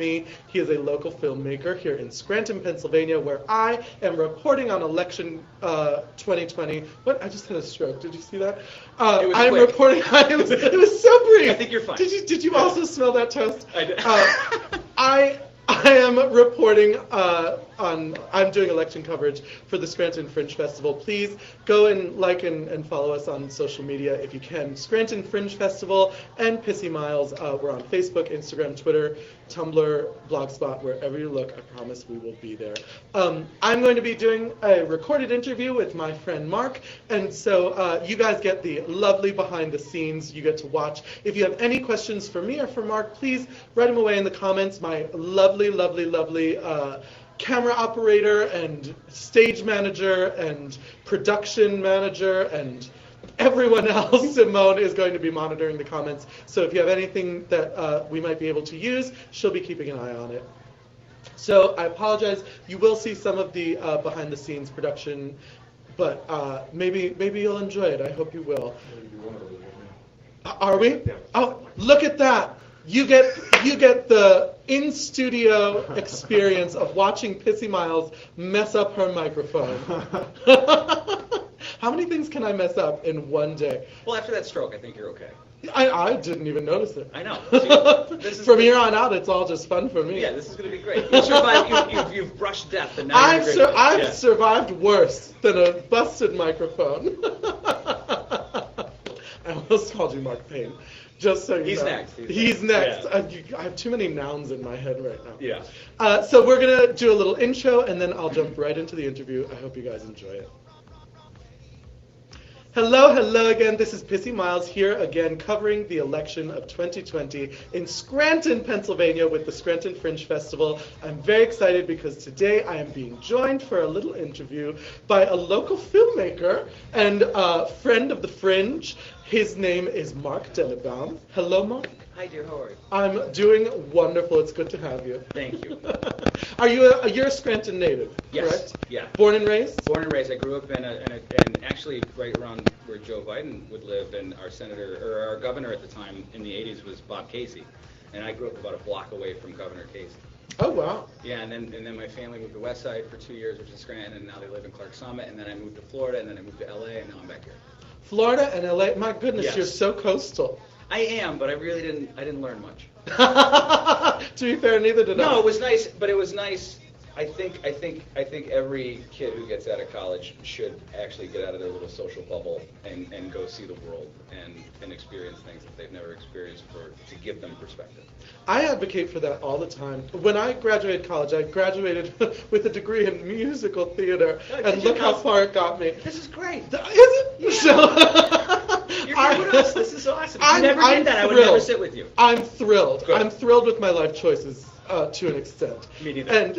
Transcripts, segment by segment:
me. He is a local filmmaker here in Scranton, Pennsylvania, where I am reporting on election 2020. What? I just had a stroke. Did you see that? It was I'm quick. reporting. It was so brief. I think you're fine. Did you also smell that toast? I did. I am reporting I'm doing election coverage for the Scranton Fringe Festival. Please go and like and follow us on social media if you can. Scranton Fringe Festival and Pissi Miles. We're on Facebook, Instagram, Twitter, Tumblr, Blogspot, wherever you look. I promise we will be there. I'm going to be doing a recorded interview with my friend Mark, and so you guys get the lovely behind the scenes. You get to watch. If you have any questions for me or for Mark, please write them away in the comments. My lovely camera operator and stage manager and production manager and everyone else, Simone, is going to be monitoring the comments. So if you have anything that we might be able to use, she'll be keeping an eye on it. So I apologize. You will see some of the behind-the-scenes production, but maybe you'll enjoy it. I hope you will. Are we? Yeah. Oh, look at that. You get the in-studio experience of watching Pissi Miles mess up her microphone. How many things can I mess up in one day? Well, after that stroke, I think you're okay. I didn't even notice it. I know. See, this is From good. here on out, it's all just fun for me. Yeah, this is going to be great. You survived. You've brushed death, and now I've you're great. I've survived worse than a busted microphone. I almost called you Mark Payne. Just so you He's know. next. He's next. Yeah. I have too many nouns in my head right now. Yeah. So we're going to do a little intro, and then I'll jump right into the interview. I hope you guys enjoy it. Hello again. This is Pissi Miles here again covering the election of 2020 in Scranton, Pennsylvania with the Scranton Fringe Festival. I'm very excited because today I am being joined for a little interview by a local filmmaker and friend of the Fringe. His name is Mark Dennebaum. Hello, Mark. Hi, dear. How are you? I'm doing wonderful. It's good to have you. Thank you. You're a Scranton native, Yes. correct? Yeah. Born and raised? Born and raised. I grew up and actually right around where Joe Biden would live, and our governor at the time in the 80s was Bob Casey, and I grew up about a block away from Governor Casey. Oh, wow. Yeah, and then my family moved to West Side for 2 years, which is Scranton, and now they live in Clark Summit, and then I moved to Florida, and then I moved to LA, and now I'm back here. Florida and LA. My goodness, Yes. You're so coastal. I am, but I really didn't learn much. To be fair, neither did I. No, it was nice, but it was nice. I think every kid who gets out of college should actually get out of their little social bubble and go see the world and experience things that they've never experienced to give them perspective. I advocate for that all the time. When I graduated college, I graduated with a degree in musical theater, and look how far it got me. This is great. Is it? Yeah. So, You're with us. This is awesome. If you never did that, I would never sit with you. I'm thrilled. Good. I'm thrilled with my life choices to an extent. Me neither. And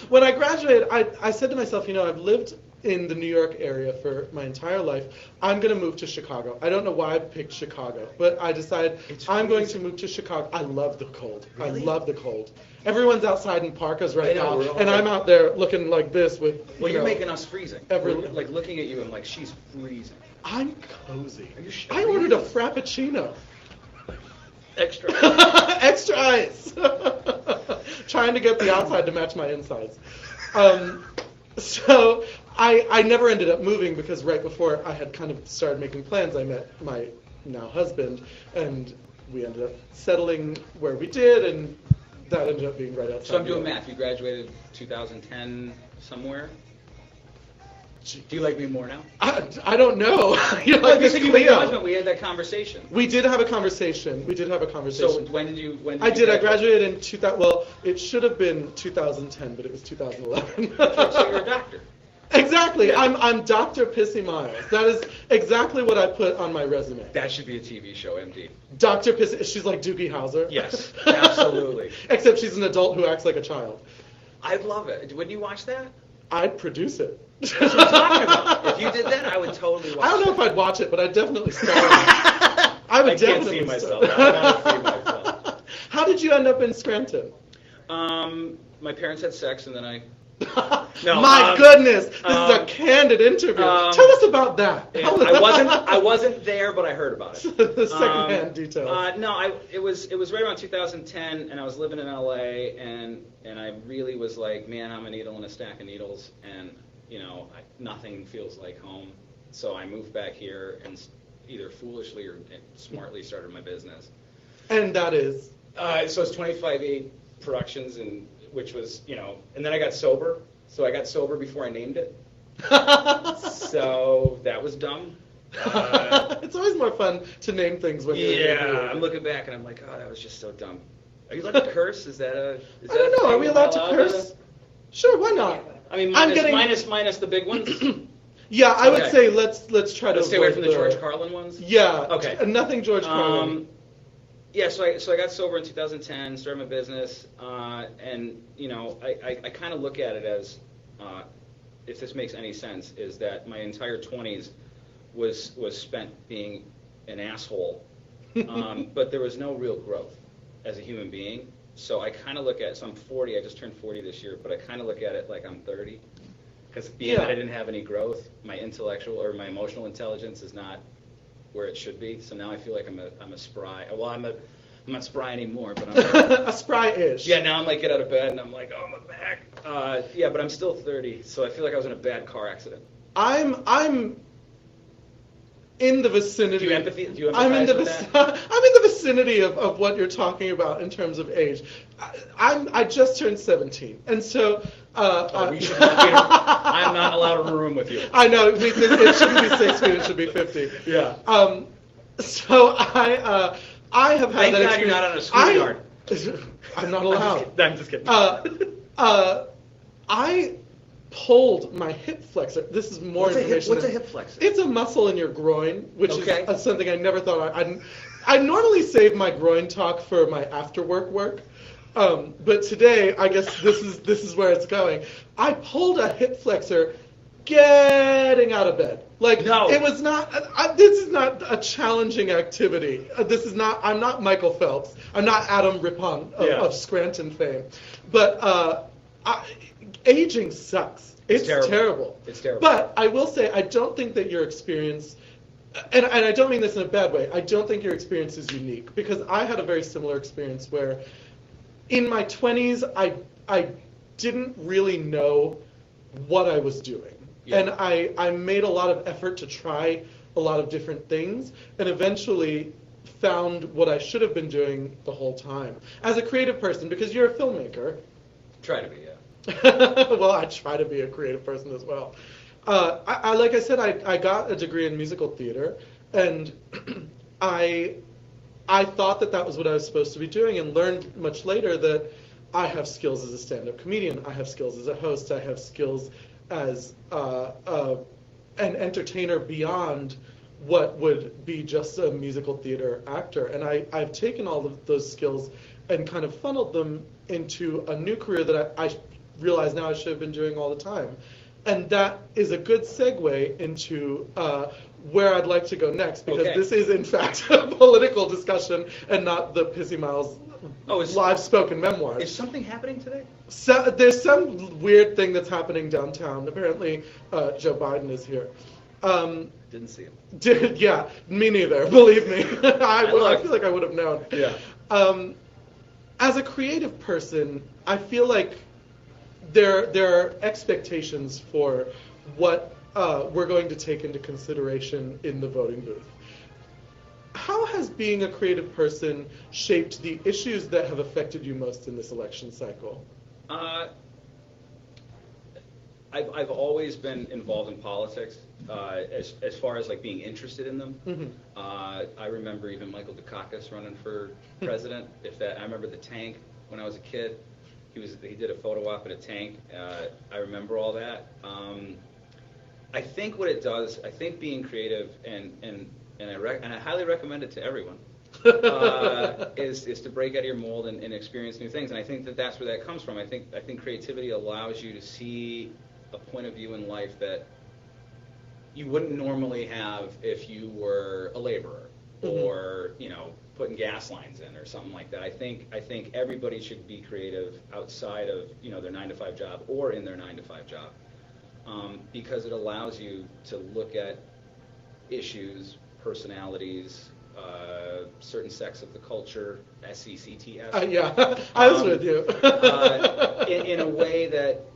when I graduated, I said to myself, I've lived in the New York area for my entire life. I'm going to move to Chicago. I don't know why I picked Chicago, but I decided I'm going to move to Chicago. I love the cold. Really? I love the cold. Everyone's outside in parkas right I know, we're now, all and I'm out there looking like this with. You're making us freezing. Every- We're, like looking at you, I'm like, she's freezing. I'm cozy. Are you sure? I ordered a Frappuccino. Extra. Extra ice. Trying to get the outside to match my insides. So I never ended up moving because right before I had kind of started making plans, I met my now husband, and we ended up settling where we did, and that ended up being right outside. So I'm doing New York. math. You graduated 2010 somewhere? Do you like me more now? I don't know. You're Well, like you this said you made your Cleo. husband. We had that conversation. We did have a conversation. So when did you? I did. I graduated in 2000. Well, it should have been 2010, but it was 2011. So you're a doctor. Exactly. Yeah. I'm Dr. Pissi Miles. That is exactly what I put on my resume. That should be a TV show, MD. Dr. Pissi. She's like Doogie Howser. Yes, absolutely. Except she's an adult who acts like a child. I'd love it. Wouldn't you watch that? I'd produce it. That's what I'm talking about. If you did that, I would totally watch it. I don't know if I'd watch it, but I'd definitely star in it. I would I can't definitely see star. myself. I cannot see myself. How did you end up in Scranton? My parents had sex, and then I No, My goodness, this is a candid interview. Tell us about that. I wasn't there, but I heard about it. The secondhand details. No, it was right around 2010, and I was living in LA, and I really was like, man, I'm a needle in a stack of needles, and nothing feels like home. So I moved back here and either foolishly or smartly started my business. And that is? So it's 25E Productions, and which was, and then I got sober. So I got sober before I named it. So that was dumb. It's always more fun to name things when you're I'm looking back and I'm like, oh, that was just so dumb. Are you allowed to curse? I don't know. Are we allowed to curse? Sure, why not? I mean, minus the big ones. Yeah, I would say let's try to stay away from the George Carlin ones. Yeah. Okay. Nothing George Carlin. Yeah, so I got sober in 2010, started my business, and I kind of look at it as, if this makes any sense, is that my entire 20s was spent being an asshole, but there was no real growth as a human being. So I kind of look at, so I'm 40, I just turned 40 this year, but I kind of look at it like I'm 30, because being that I didn't have any growth, my intellectual or my emotional intelligence is not where it should be. So now I feel like I'm a spry. Well, I'm not spry anymore, but I'm a spry-ish. Yeah, now I'm like get out of bed and I'm like, oh, my back. But I'm still 30, so I feel like I was in a bad car accident. I'm in the vicinity. Do you empathize I'm in the vicinity of what you're talking about in terms of age. I just turned 17, and so. We should not be. I'm not allowed in a room with you. I know. It shouldn't be 6 feet. It should be 50. Yeah. So I have had Thank that God experience. you're not on a schoolyard. I'm not allowed. I'm just kidding. I pulled my hip flexor. This is more information. What's a hip flexor? It's a muscle in your groin, which is something I never thought I normally save my groin talk for my after work. But today, I guess this is where it's going. I pulled a hip flexor getting out of bed. It was not. This is not a challenging activity. I'm not Michael Phelps. I'm not Adam Rippon of Scranton fame. But aging sucks. It's terrible. It's terrible. But I will say, I don't think that your experience. And I don't mean this in a bad way. I don't think your experience is unique, because I had a very similar experience where. In my 20s, I didn't really know what I was doing. Yeah. And I made a lot of effort to try a lot of different things, and eventually found what I should have been doing the whole time. As a creative person, because you're a filmmaker. Try to be, yeah. Well, I try to be a creative person as well. Like I said, I got a degree in musical theater, and I thought that was what I was supposed to be doing, and learned much later that I have skills as a stand-up comedian, I have skills as a host, I have skills as an entertainer beyond what would be just a musical theater actor. And I've taken all of those skills and kind of funneled them into a new career that I realize now I should have been doing all the time. And that is a good segue into where I'd like to go next, because this is, in fact, a political discussion and not the Pissi Miles live spoken memoirs. Is something happening today? So, there's some weird thing that's happening downtown. Apparently, Joe Biden is here. Didn't see him. Yeah, me neither, believe me. I feel like I would have known. Yeah. As a creative person, I feel like there are expectations for what we're going to take into consideration in the voting booth. How has being a creative person shaped the issues that have affected you most in this election cycle? I've always been involved in politics, as far as like being interested in them. Mm-hmm. I remember even Michael Dukakis running for president. I remember the tank when I was a kid. He did a photo op in a tank. I remember all that. I think what it does, I think being creative, and I highly recommend it to everyone, is to break out of your mold and experience new things. And I think that's where that comes from. I think creativity allows you to see a point of view in life that you wouldn't normally have if you were a laborer or putting gas lines in or something like that. I think everybody should be creative outside of their 9-to-5 job or in their 9-to-5 job, because it allows you to look at issues, personalities, certain sects of the culture, SECTS. Yeah, I was with you. In a way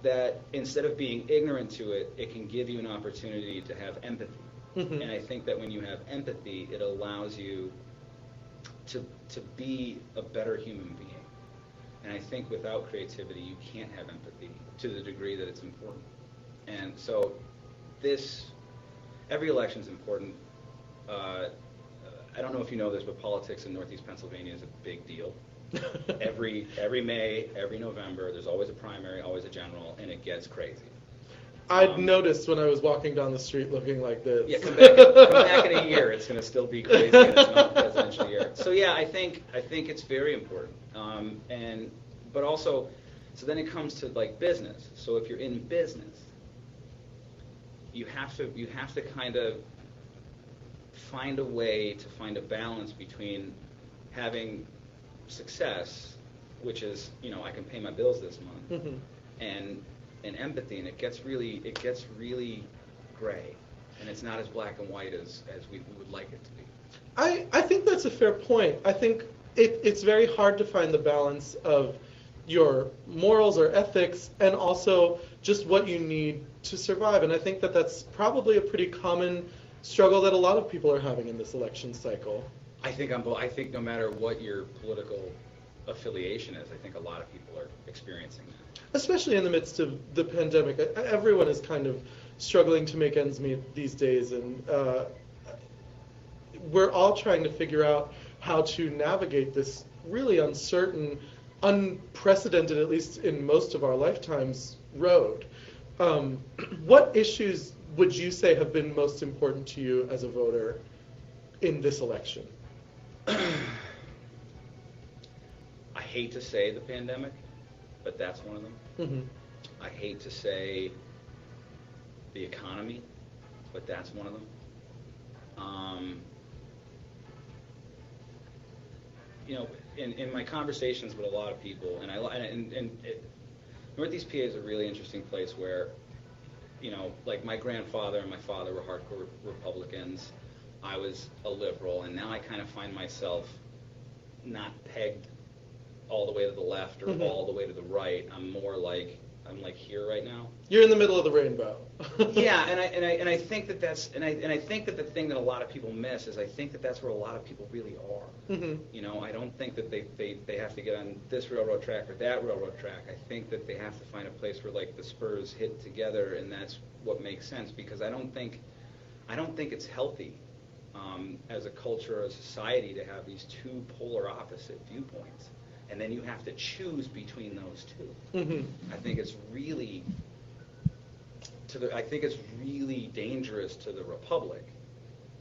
that instead of being ignorant to it, it can give you an opportunity to have empathy. Mm-hmm. And I think that when you have empathy, it allows you to be a better human being. And I think without creativity, you can't have empathy to the degree that it's important. And so every election is important. I don't know if you know this, but politics in Northeast Pennsylvania is a big deal. Every May, every November, there's always a primary, always a general, and it gets crazy. I'd noticed when I was walking down the street looking like this. Yeah, come back in a year, it's going to still be crazy, and it's not a presidential year. So yeah, I think it's very important. But also, so then it comes to like business. So if you're in business, you have to kind of find a way to find a balance between having success, which is I can pay my bills this month, Mm-hmm. and empathy, and it gets really gray, and it's not as black and white as we would like it to be. I think that's a fair point. I think it's very hard to find the balance of your morals or ethics and also just what you need to survive. And I think that that's probably a pretty common struggle that a lot of people are having in this election cycle. I think no matter what your political affiliation is, I think a lot of people are experiencing that. Especially in the midst of the pandemic. Everyone is kind of struggling to make ends meet these days, and we're all trying to figure out how to navigate this really uncertain, unprecedented, at least in most of our lifetimes, road. What issues would you say have been most important to you as a voter in this election? I hate to say the pandemic, but that's one of them. Mm-hmm. I hate to say the economy, but that's one of them. In my conversations with a lot of people, Northeast PA is a really interesting place where, like my grandfather and my father were hardcore Republicans. I was a liberal, and now I kind of find myself not pegged all the way to the left or Mm-hmm. all the way to the right. I'm more like here right now. You're in the middle of the rainbow. Yeah, and I think that I think that the thing that a lot of people miss is I think that that's where a lot of people really are. Mm-hmm. I don't think that they have to get on this railroad track or that railroad track. I think that they have to find a place where like the spurs hit together, and that's what makes sense, because I don't think it's healthy as a culture or a society to have these two polar opposite viewpoints, and then you have to choose between those two. Mm-hmm. I think it's really dangerous to the republic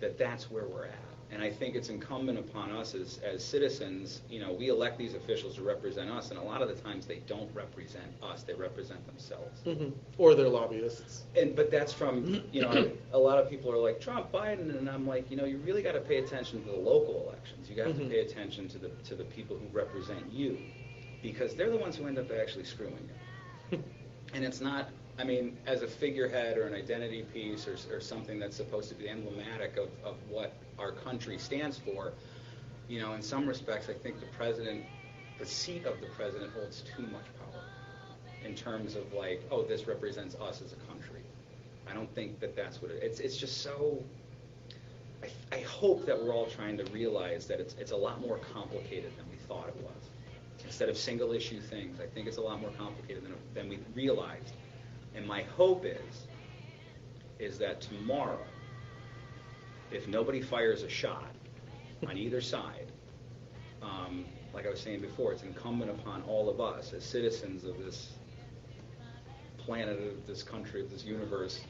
that that's where we're at. And I think it's incumbent upon us as citizens, we elect these officials to represent us, and a lot of the times they don't represent us, they represent themselves. Mm-hmm. Or their lobbyists. But that's from, a lot of people are like, Trump, Biden, and I'm like, you really got to pay attention to the local elections. You got Mm-hmm. to pay attention to the people who represent you, because they're the ones who end up actually screwing you. And it's not, as a figurehead or an identity piece or something that's supposed to be emblematic of what our country stands for, in some respects, I think the seat of the president holds too much power in terms of like, oh, this represents us as a country. I don't think that that's what it's just so, I hope that we're all trying to realize that it's a lot more complicated than we thought it was. Instead of single issue things, I think it's a lot more complicated than we realized. And my hope is that tomorrow, if nobody fires a shot on either side, like I was saying before, it's incumbent upon all of us as citizens of this planet, of this country, of this universe,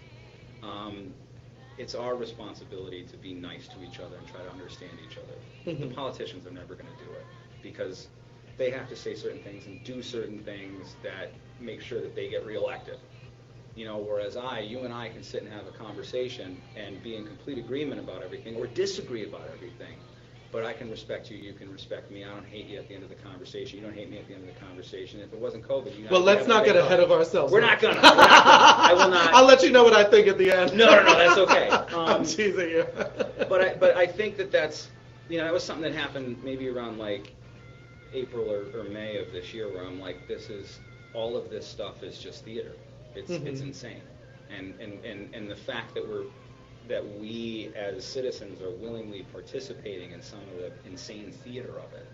it's our responsibility to be nice to each other and try to understand each other. Mm-hmm. The politicians are never going to do it, because they have to say certain things and do certain things that make sure that they get reelected. Whereas you and I can sit and have a conversation and be in complete agreement about everything or disagree about everything. but I can respect you. You can respect me. I don't hate you at the end of the conversation. You don't hate me at the end of the conversation. If it wasn't COVID, you know. Well, let's not get ahead of ourselves. We're not gonna. I will not. I'll let you know what I think at the end. No, that's okay. I'm teasing you. but I think that's, that was something that happened maybe around like April or May of this year, where I'm like, all of this stuff is just theater. It's insane, and the fact that we as citizens are willingly participating in some of the insane theater of it,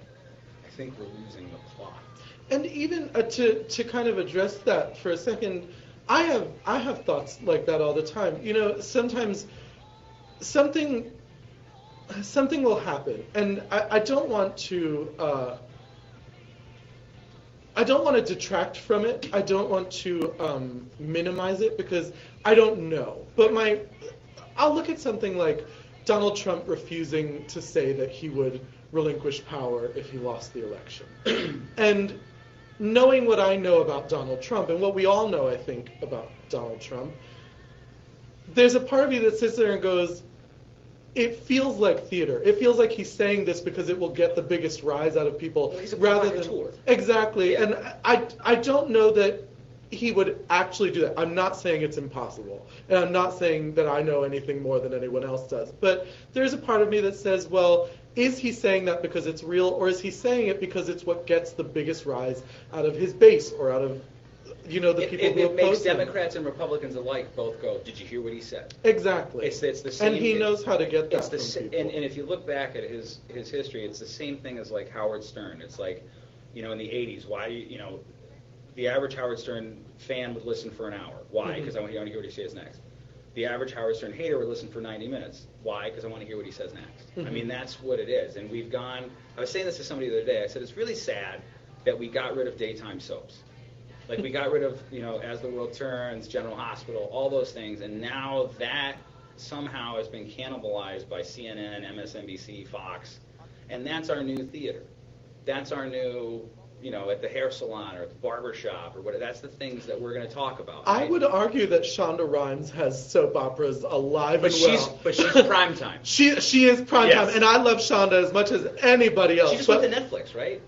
I think we're losing the plot. And even to kind of address that for a second, I have thoughts like that all the time. Sometimes something will happen, and I don't want to detract from it. I don't want to minimize it because I don't know. But I'll look at something like Donald Trump refusing to say that he would relinquish power if he lost the election. And knowing what I know about Donald Trump, and what we all know, I think, about Donald Trump, there's a part of me that sits there and goes, it feels like theater. It feels like he's saying this because it will get the biggest rise out of people. Well, he's a rather provocateur. than exactly. Yeah. And I don't know that he would actually do that. I'm not saying it's impossible, and I'm not saying that I know anything more than anyone else does. But there's a part of me that says, well, is he saying that because it's real, or is he saying it because it's what gets the biggest rise out of his base or out of the people who oppose him? It makes Democrats and Republicans alike both go, did you hear what he said? Exactly. It's the same. And he knows how to get that from people. And if you look back at his history, it's the same thing as like Howard Stern. It's like, in the 80s, why, the average Howard Stern fan would listen for an hour. Why? Because I want to hear what he says next. The average Howard Stern hater would listen for 90 minutes. Why? Because I want to hear what he says next. I mean, that's what it is. And we've gone, I was saying this to somebody the other day, I said, it's really sad that we got rid of daytime soaps. Like, we got rid of, As the World Turns, General Hospital, all those things, and now that somehow has been cannibalized by CNN, MSNBC, Fox, and that's our new theater. That's our new, at the hair salon or at the barber shop or whatever. That's the things that we're going to talk about. Right? I would argue that Shonda Rhimes has soap operas alive and well. But she's prime time. She is prime time, and I love Shonda as much as anybody else. She just went to Netflix, right?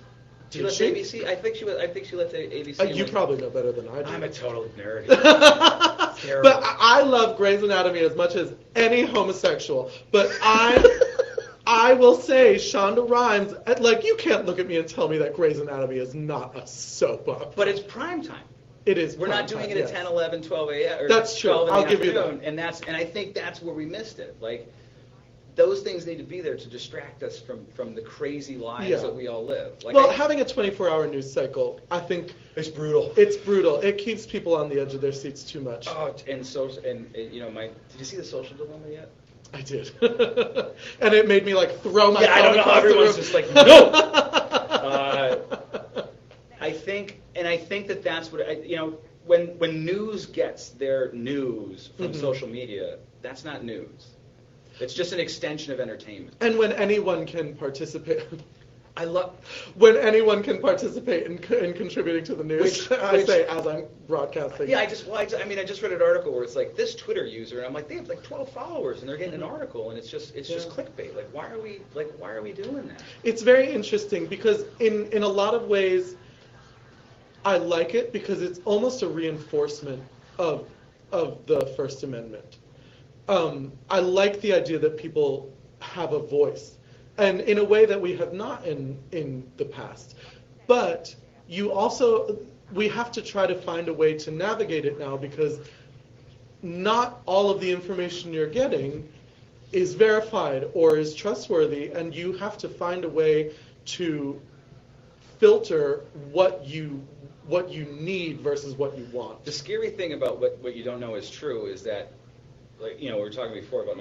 She left ABC. I think she left ABC. You probably know better than I do. I'm a total nerd. But I love Grey's Anatomy as much as any homosexual. But I will say Shonda Rhimes, like, you can't look at me and tell me that Grey's Anatomy is not a soap opera. But it's prime time. It is. We're not doing it at 10, 11, 12 a.m. That's true. I'll give you that. And I think that's where we missed it. Like, those things need to be there to distract us from the crazy lives that we all live. Like, having a 24-hour news cycle, I think it's brutal. It's brutal. It keeps people on the edge of their seats too much. Oh, did you see The Social Dilemma yet? I did. And it made me throw myself I don't know how everyone's just like, no. I think that's what when news gets their news from social media, that's not news. It's just an extension of entertainment. And when anyone can participate, when anyone can participate in contributing to the news. I say as I'm broadcasting. Yeah, I just read an article where it's like this Twitter user, and I'm like, they have 12 followers, and they're getting an article, and it's just clickbait. Like, why are we doing that? It's very interesting because in a lot of ways, I like it because it's almost a reinforcement of the First Amendment. I like the idea that people have a voice, and in a way that we have not in the past. But we have to try to find a way to navigate it now, because not all of the information you're getting is verified or is trustworthy, and you have to find a way to filter what you need versus what you want. The scary thing about what you don't know is true is that, we were talking before about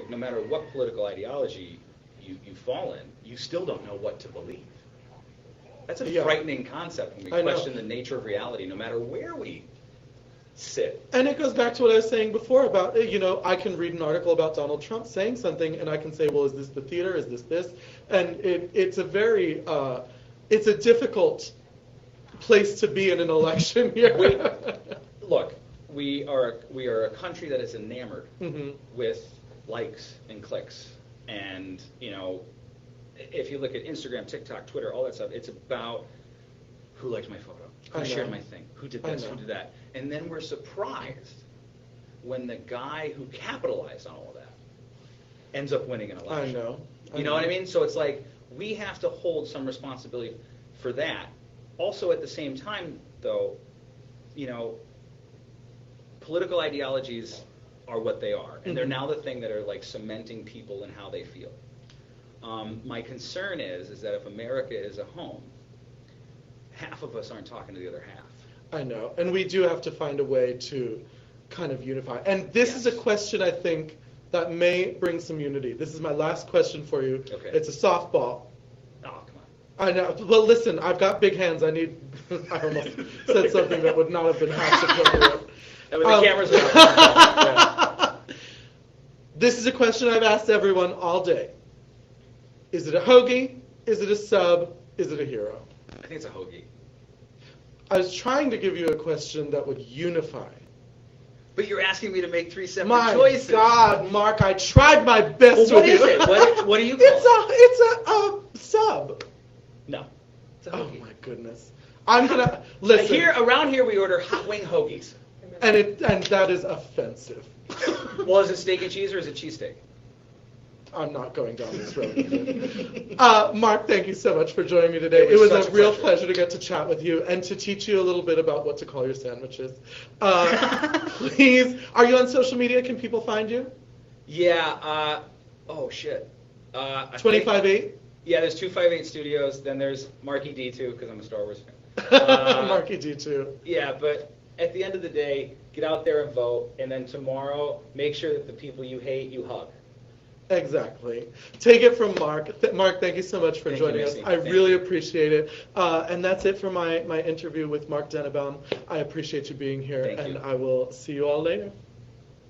no matter what political ideology you fall in, you still don't know what to believe. That's a frightening concept when we question the nature of reality, no matter where we sit. And it goes back to what I was saying before about, I can read an article about Donald Trump saying something, and I can say, well, is this the theater? Is this? And it's a very, it's a difficult place to be in an election here. Look, we are a country that is enamored with likes and clicks, and if you look at Instagram, TikTok, Twitter, all that stuff, it's about who liked my photo, who shared my thing, who did this, who did that. And then we're surprised when the guy who capitalized on all of that ends up winning an election. I know. You know what I mean? So it's like we have to hold some responsibility for that. Also, at the same time, though, political ideologies are what they are, and they're now the thing that are like cementing people and how they feel. My concern is that if America is a home, half of us aren't talking to the other half. I know, and we do have to find a way to kind of unify. And this is a question, I think, that may bring some unity. This is my last question for you. Okay. It's a softball. Oh, come on. I know. Well, listen, I've got big hands. I almost said something that would not have been half appropriate. And with the cameras are on. This is a question I've asked everyone all day. Is it a hoagie? Is it a sub? Is it a hero? I think it's a hoagie. I was trying to give you a question that would unify. But you're asking me to make three separate choices. My God, Mark, I tried my best What with is you. it? What do you call it? It's a sub. No. It's a Oh hoagie. my goodness. I'm gonna listen. Around here we order hot wing hoagies. And that is offensive. Well, is it steak and cheese or is it cheesesteak? I'm not going down this road. Mark, thank you so much for joining me today. It was a such a real pleasure to get to chat with you and to teach you a little bit about what to call your sandwiches. Please, are you on social media? Can people find you? Yeah. Oh shit. 258. Yeah, there's 258 Studios. Then there's Marky D2 because I'm a Star Wars fan. Marky D2. Yeah, but at the end of the day, get out there and vote, and then tomorrow, make sure that the people you hate, you hug. Exactly. Take it from Mark. Mark, thank you so much for joining us. I really appreciate it. And that's it for my interview with Mark Dennebaum. I appreciate you being here, and I will see you all later.